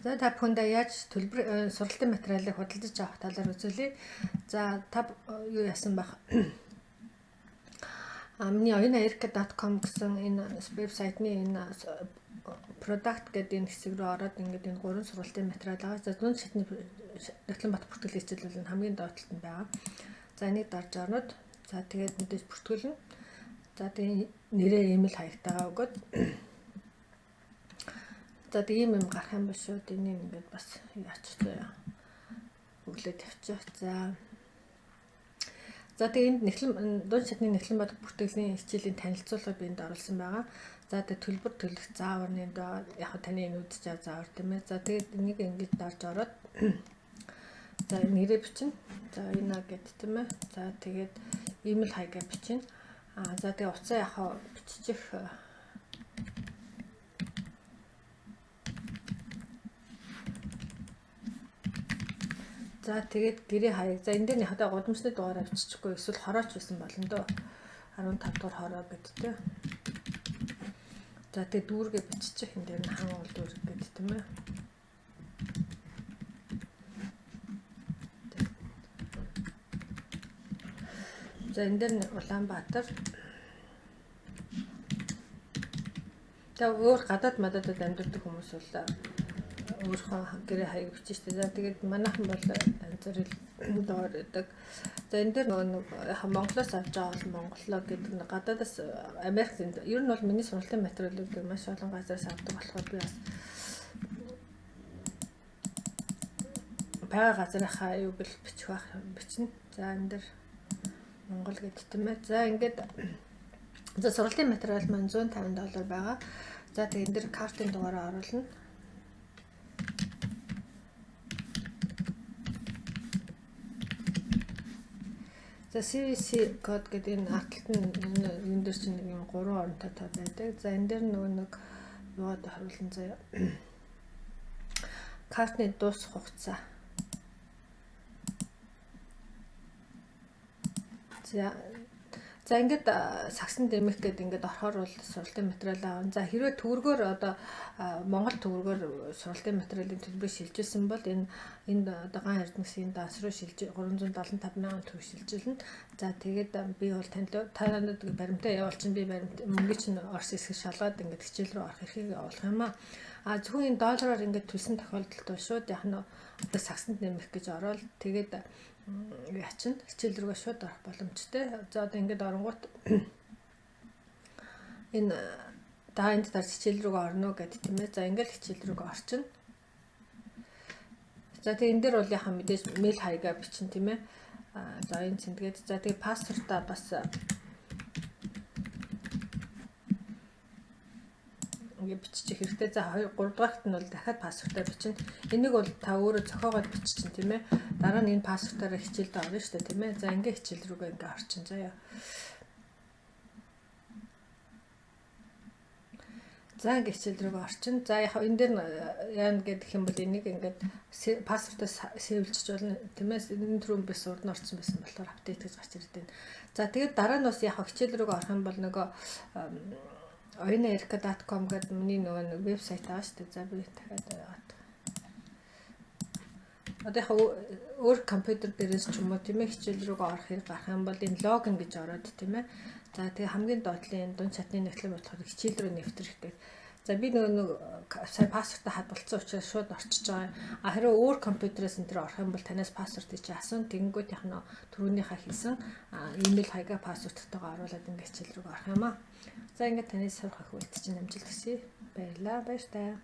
За та бүхэндээ яаж төлбөр сургалтын материалыг худалдаж авах талаар үзүүлье. За та юу яасан байх? Миний oyinaerica.com гэсэн энэ вебсайтны энэ product гэдэг энэ хэсэг рүү ороод ингээд энэ гурван сургалтын материал байгаа. За дунд шатны Нөхлөнбат бүртгэл хичээл бол хамгийн доотлолт нь байгаа. За энийг дарж орнод. За тэгээд мэдээж бүртгүүлнэ. За тэгээд нэрээ имэйл хаягтайгаа өгөөд. За тийм юм гарах юм биш үү? Энийг ингээд бас яачихгүй өглөө тавьчих. За тэгээд дунд шатны Нөхлөнбат бүртгэлийн хичээлийн танилцуулгыг биэнд оруулсан байгаа. За тэгээд төлбөр төлөх заавар нэнд яг таны энэ үдчээр заавар тийм ээ. За тэгээд энийг ингэж дарж ороод за нэрээ бичнэ. За энэ гэдэг тийм ээ. За тэгээд имэйл хаягаа бичнэ. За тэгээд утсаа яхаа биччих. За тэгээд гэрээ хаяг. За энэ дээр нь хадаа гудамжны дугаараа биччихгүй эсвэл хорооч байсан болно доо. 15 дугаар хороо гэдтэй. За тэгээд дүүргээ биччих. Энэ дээр нь хаан уул дүүрэг гэдэг тийм ээ. За энэ дээр нь Улаанбаатар. За өөр гадаад мададад амьдардаг хүмүүс бол өөрийнхөө гэрээ хаяг бичиж штэ. За тэгээд манайхан бол анзаарл доор гэдэг. За энэ дээр нөгөө Монголоос авч байгаа бол Монголоо гэдэг нь гадаадаас Америкт ер нь бол миний сургалтын материалыг маш олон газараас авдаг болохоор би бас бага газрынхаа аюуг л бичих байх бичнэ. За энэ дээр Монгол гэдэг юм ээ. За ингээд за сургалтын материал маань $150 байгаа. За тэгээд энэ дээр картын дугаараа оруулна. За CVC код гэдэг энэ харталт нь энэ дээр чинь нэг юм 3 оронтой тоо байдаг. За энэ дээр нөгөө нэг юуад харуулсан заяа. Картны дуусах хугацаа. За ингээд сагсан дэмэх гэдэг ингээд орохоор бол сургалтын материал аавна. За хэрвээ төгрөгөөр одоо Монгол төгрөгөөр сургалтын материалын төлбөрийг шилжүүлсэн бол энэ одоо гаан эрдэнэсийн данс руу шилжиж 375 мянган төгрөг шилжүүлнэ. За тэгээд би бол танад баримтаа явуулчин би баримт мөнгөний чинь Орос хэсэг шалгаад ингээд хичээл рүү орох эрхийг явуулах юм аа. Зөвхөн энэ доллараар ингээд төлсөн тохиолдолд бол шууд яг нь одоо сагсанд нэмэх гэж ороод тэгээд яачин хичээл рүүгээ шууд орох боломжтой. За одоо ингээд оронгууд энэ энд дарж хичээл рүүгээ орно гэдэг тийм ээ. За ингээд хичээл рүүгээ орчин. За тэгээ энэ дээр бол яхаа мэдээж мэйл хаягаа бичин тийм ээ. За энэ цэнтгээд за тэгээ пассвортаа бас ингээд биччих хэрэгтэй. За 2 3 дахьт нь бол дахиад пассвортаа бичнэ. Энийг бол та өөрөө зохиогоод биччихин тийм ээ. Дараа нь энэ пассвортаараа хичээлд орно шүү дээ тийм ээ. За ингээд хичээл рүүгээ ингээд орчин заяа. За ингээд хичээл рүүгээ орчин. За яг энэ дээр яана гэдэг юм бол энийг ингээд пассвортаа сэвэлжиж болно тийм ээ. Энэ түрүүн би сурд нь орсон байсан болохоор апдейт гэж гарч ирдэг. За тэгээд дараа нь бас яг хичээл рүүгээ орох юм бол нөгөө oyinaerica.com гэдэг миний нөгөө вебсайт аа шүү дээ. За би дахиад яваад. Одоо яг өөр компьютер дээрээс ч юм уу тийм ээ хичээл рүүгээ орох хэрэг гарах юм бол энэ логин гэж ороод тийм ээ. За тэгээ хамгийн доотлын дунд чатны нэвтлэг болохоор хичээл рүү нэвтрэх гэдэг. За би нөгөө сая пассвортаа хадгалсан учраас шууд орчиж байгаа. Хэрвээ өөр компьютерээс энэ төр орох юм бол танаас пассвортыг чи асан тэгэнгүүт яг нөө түрүүнийхээ хийсэн имэйл хаягаа пассворттойгоо оруулаад ингээд хичээл рүү орох юм аа. За ингээд таны сурах ах үйлт чинь амжилт хүсье. Баярлалаа. Баяр таа.